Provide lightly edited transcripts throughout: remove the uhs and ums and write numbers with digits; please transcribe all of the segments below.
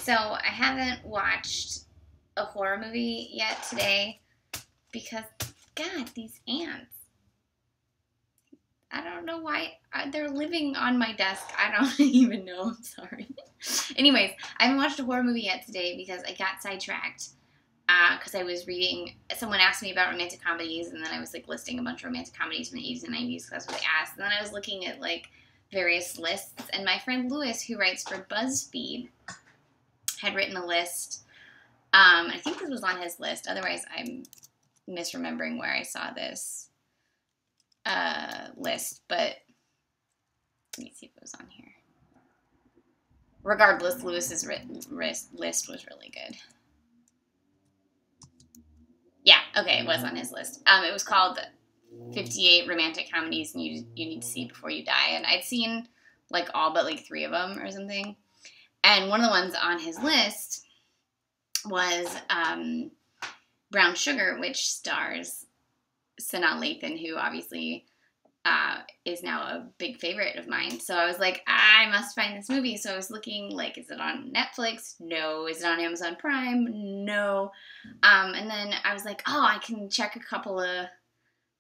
So I haven't watched a horror movie yet today because, God, these ants. I don't know why they're living on my desk. I don't even know. I'm sorry. Anyways, I haven't watched a horror movie yet today because I got sidetracked because I was reading. Someone asked me about romantic comedies, and then I was like listing a bunch of romantic comedies from the 80s and 90s because that's what they asked. And then I was looking at like various lists, and my friend Lewis, who writes for BuzzFeed, had written a list. I think this was on his list. Otherwise, I'm misremembering where I saw this list, but let me see if it was on here. Regardless, Lewis's list was really good. Yeah, okay, it was on his list. It was called 58 Romantic Comedies you Need to See Before You Die, and I'd seen like all but like 3 of them or something. And one of the ones on his list was Brown Sugar, which stars Sanaa Lathan, who obviously is now a big favorite of mine. So I was like, I must find this movie. So I was looking, like, is it on Netflix? No. Is it on Amazon Prime? No. And then I was like, oh, I can check a couple of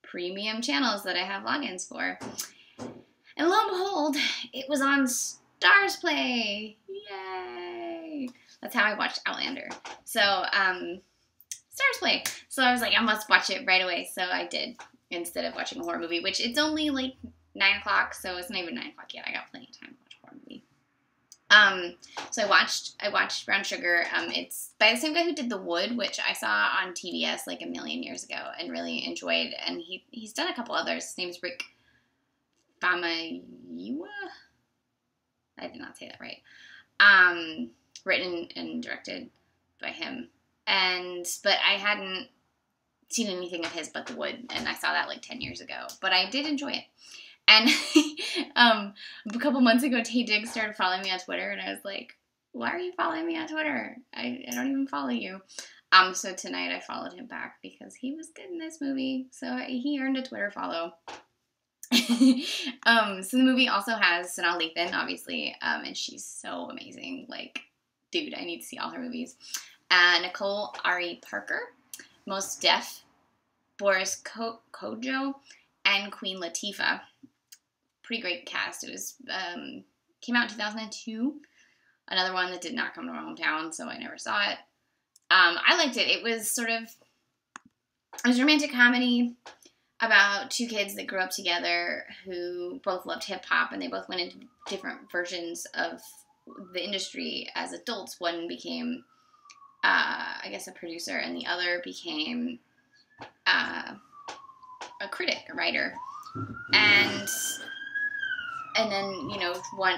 premium channels that I have logins for. And lo and behold, it was on Stars Play. Yay! That's how I watched Outlander. So, Stars Play. So I was like, I must watch it right away. So I did, instead of watching a horror movie, which it's only like 9 o'clock, so it's not even 9 o'clock yet. I got plenty of time to watch a horror movie. So I watched Brown Sugar. It's by the same guy who did The Wood, which I saw on TBS like a million years ago and really enjoyed. And he's done a couple others. His name's Rick Famuyiwa. I did not say that right. Written and directed by him. But I hadn't seen anything of his but The Wood, and I saw that like 10 years ago. But I did enjoy it. And a couple months ago, Taye Diggs started following me on Twitter, and I was like, why are you following me on Twitter? I don't even follow you. So tonight I followed him back because he was good in this movie. So he earned a Twitter follow. So the movie also has Sanaa Lathan, obviously, and she's so amazing. Like, dude, I need to see all her movies. Nicole Ari Parker, Mos Def, Boris Kodjoe, and Queen Latifah. Pretty great cast. It was came out in 2002. Another one that did not come to my hometown, so I never saw it. I liked it. It was a romantic comedy about 2 kids that grew up together who both loved hip-hop, and they both went into different versions of the industry as adults. One became, I guess, a producer, and the other became a critic, a writer. And then,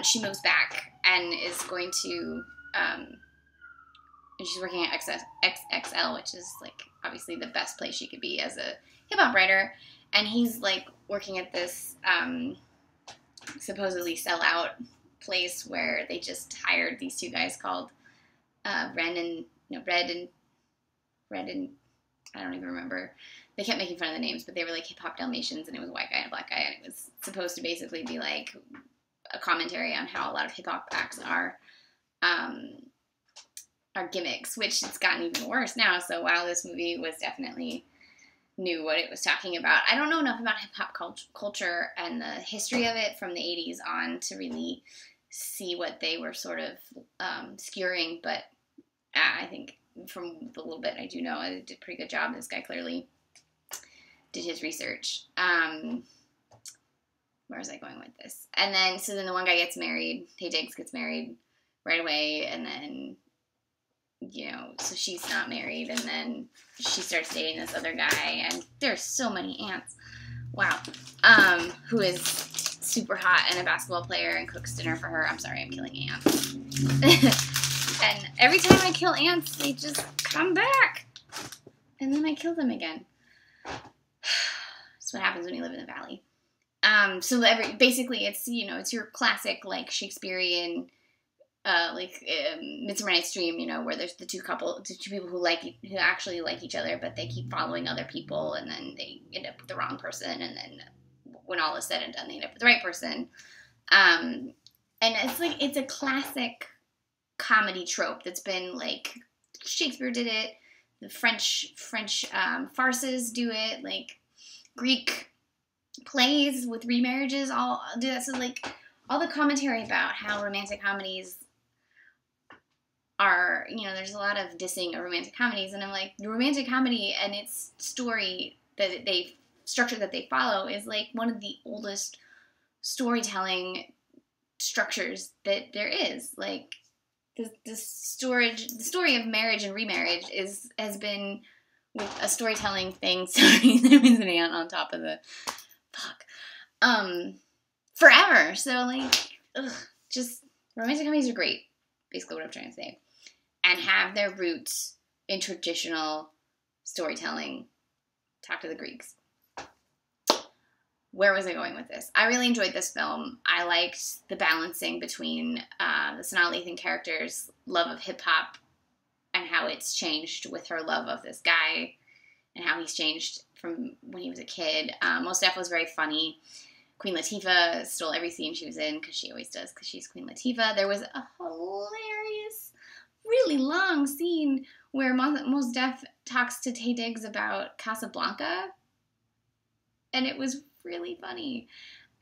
she moves back and is going to, and she's working at XXL, which is, like, obviously the best place she could be as a hip-hop writer. And he's, like, working at this supposedly sell-out place where they just hired these 2 guys called Red and I don't even remember. They kept making fun of the names, but they were like hip-hop Dalmatians, and it was a white guy and a black guy, and it was supposed to basically be like a commentary on how a lot of hip-hop acts are gimmicks, which it's gotten even worse now. So while this movie was definitely knew what it was talking about, I don't know enough about hip-hop culture and the history of it from the 80s on to really see what they were sort of skewering, but I think from the little bit I do know, I did a pretty good job. This guy clearly did his research. Where was I going with this? And then, so then the one guy gets married. Taye Diggs gets married right away, and then, so she's not married, and then she starts dating this other guy, and there's so many ants. Wow. Who is super hot and a basketball player and cooks dinner for her. I'm sorry, I'm killing ants. And every time I kill ants, they just come back. And then I kill them again. That's what happens when you live in the valley. So basically it's, it's your classic, like, Shakespearean, Midsummer Night's Dream, where there's the two people who actually like each other, but they keep following other people, and then they end up with the wrong person, and then when all is said and done, they end up with the right person. And it's like, it's a classic comedy trope that's been, like, Shakespeare did it, the French farces do it, like, Greek plays with remarriages all do that. So, like, all the commentary about how romantic comedies are, you know, there's a lot of dissing of romantic comedies, and I'm like, the romantic comedy and its story that structure that they follow is, like, one of the oldest storytelling structures that there is. Like, the story of marriage and remarriage has been with a storytelling thing. Sorry, there was an ant on top of the forever. So, like, just romantic comedies are great. Basically, what I'm trying to say, and have their roots in traditional storytelling. Talk to the Greeks. Where was I going with this? I really enjoyed this film. I liked the balancing between the Sanaa Lathan character's love of hip-hop and how it's changed with her love of this guy and how he's changed from when he was a kid. Most stuff was very funny. Queen Latifah stole every scene she was in, because she always does, because she's Queen Latifah. There was a hilarious, really long scene where Mos Def talks to Taye Diggs about Casablanca, and it was really funny.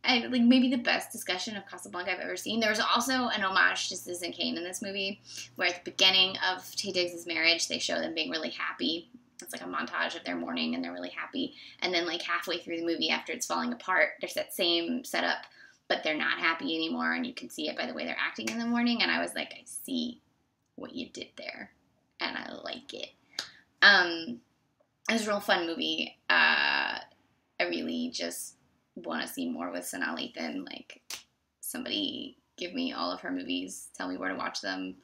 And, like, maybe the best discussion of Casablanca I've ever seen. There was also an homage to Citizen Kane in this movie, where at the beginning of Taye Diggs' marriage, they show them being really happy. It's like a montage of their mourning, and they're really happy. And then, like, halfway through the movie, after it's falling apart, there's that same setup, but they're not happy anymore, and you can see it by the way they're acting in the morning. And I was like, I see what you did there, and I like it. It was a real fun movie. I really just want to see more with Sanaa Lathan. Like, somebody give me all of her movies. Tell me where to watch them.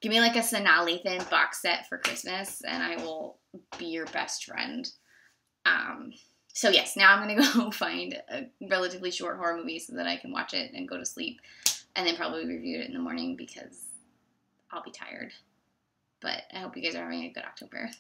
Give me, like, a Sanaa Lathan box set for Christmas, and I will be your best friend. So, yes, now I'm going to go find a relatively short horror movie so that I can watch it and go to sleep, and then probably review it in the morning because I'll be tired. But I hope you guys are having a good October.